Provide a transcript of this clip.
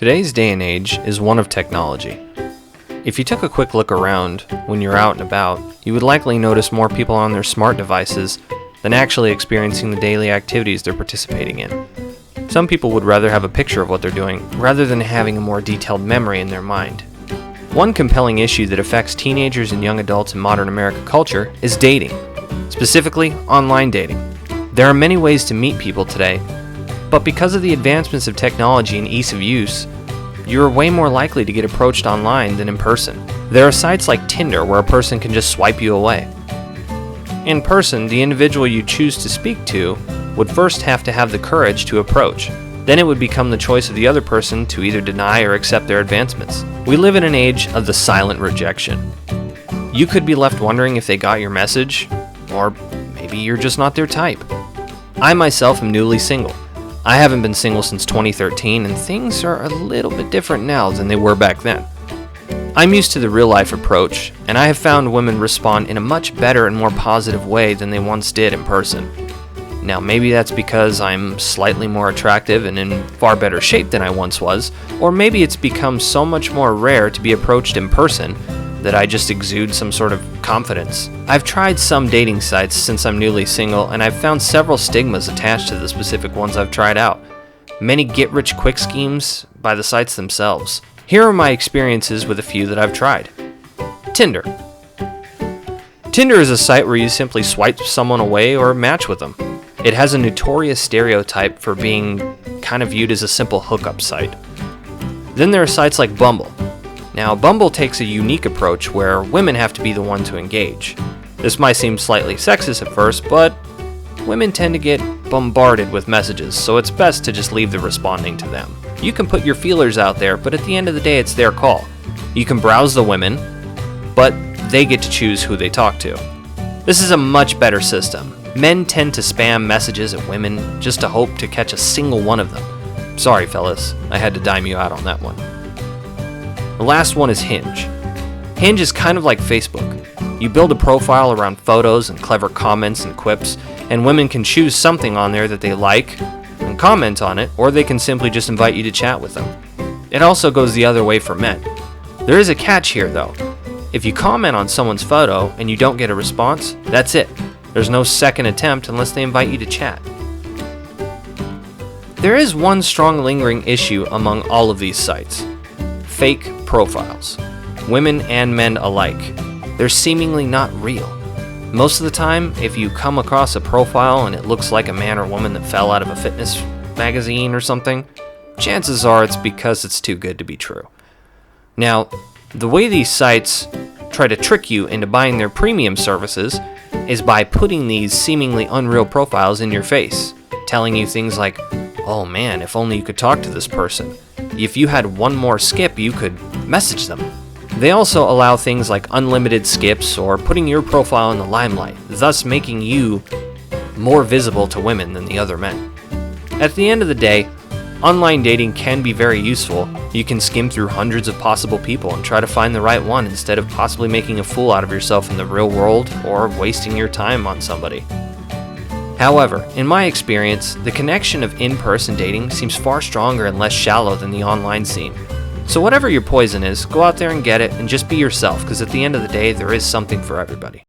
Today's day and age is one of technology. If you took a quick look around when you're out and about, you would likely notice more people on their smart devices than actually experiencing the daily activities they're participating in. Some people would rather have a picture of what they're doing rather than having a more detailed memory in their mind. One compelling issue that affects teenagers and young adults in modern American culture is dating, specifically online dating. There are many ways to meet people today, but because of the advancements of technology and ease of use, you're way more likely to get approached online than in person. There are sites like Tinder where a person can just swipe you away. In person, the individual you choose to speak to would first have to have the courage to approach. Then it would become the choice of the other person to either deny or accept their advancements. We live in an age of the silent rejection. You could be left wondering if they got your message, or maybe you're just not their type. I myself am newly single. I haven't been single since 2013, and things are a little bit different now than they were back then. I'm used to the real-life approach, and I have found women respond in a much better and more positive way than they once did in person. Now, maybe that's because I'm slightly more attractive and in far better shape than I once was, or maybe it's become so much more rare to be approached in person that I just exude some sort of confidence. I've tried some dating sites since I'm newly single, and I've found several stigmas attached to the specific ones I've tried out. Many get-rich-quick schemes by the sites themselves. Here are my experiences with a few that I've tried. Tinder. Tinder is a site where you simply swipe someone away or match with them. It has a notorious stereotype for being kind of viewed as a simple hookup site. Then there are sites like Bumble. Now, Bumble takes a unique approach where women have to be the one to engage. This might seem slightly sexist at first, but women tend to get bombarded with messages, so it's best to just leave the responding to them. You can put your feelers out there, but at the end of the day, it's their call. You can browse the women, but they get to choose who they talk to. This is a much better system. Men tend to spam messages at women just to hope to catch a single one of them. Sorry, fellas, I had to dime you out on that one. The last one is Hinge. Hinge is kind of like Facebook. You build a profile around photos and clever comments and quips, and women can choose something on there that they like and comment on it, or they can simply just invite you to chat with them. It also goes the other way for men. There is a catch here though. If you comment on someone's photo and you don't get a response, that's it. There's no second attempt unless they invite you to chat. There is one strong lingering issue among all of these sites. Fake profiles. Women and men alike. They're seemingly not real. Most of the time, if you come across a profile and it looks like a man or woman that fell out of a fitness magazine or something, chances are it's because it's too good to be true. Now, the way these sites try to trick you into buying their premium services is by putting these seemingly unreal profiles in your face, telling you things like, "Oh man, if only you could talk to this person. If you had one more skip, you could message them." They also allow things like unlimited skips or putting your profile in the limelight, thus making you more visible to women than the other men. At the end of the day, online dating can be very useful. You can skim through hundreds of possible people and try to find the right one instead of possibly making a fool out of yourself in the real world or wasting your time on somebody. However, in my experience, the connection of in-person dating seems far stronger and less shallow than the online scene. So whatever your poison is, go out there and get it and just be yourself, because at the end of the day, there is something for everybody.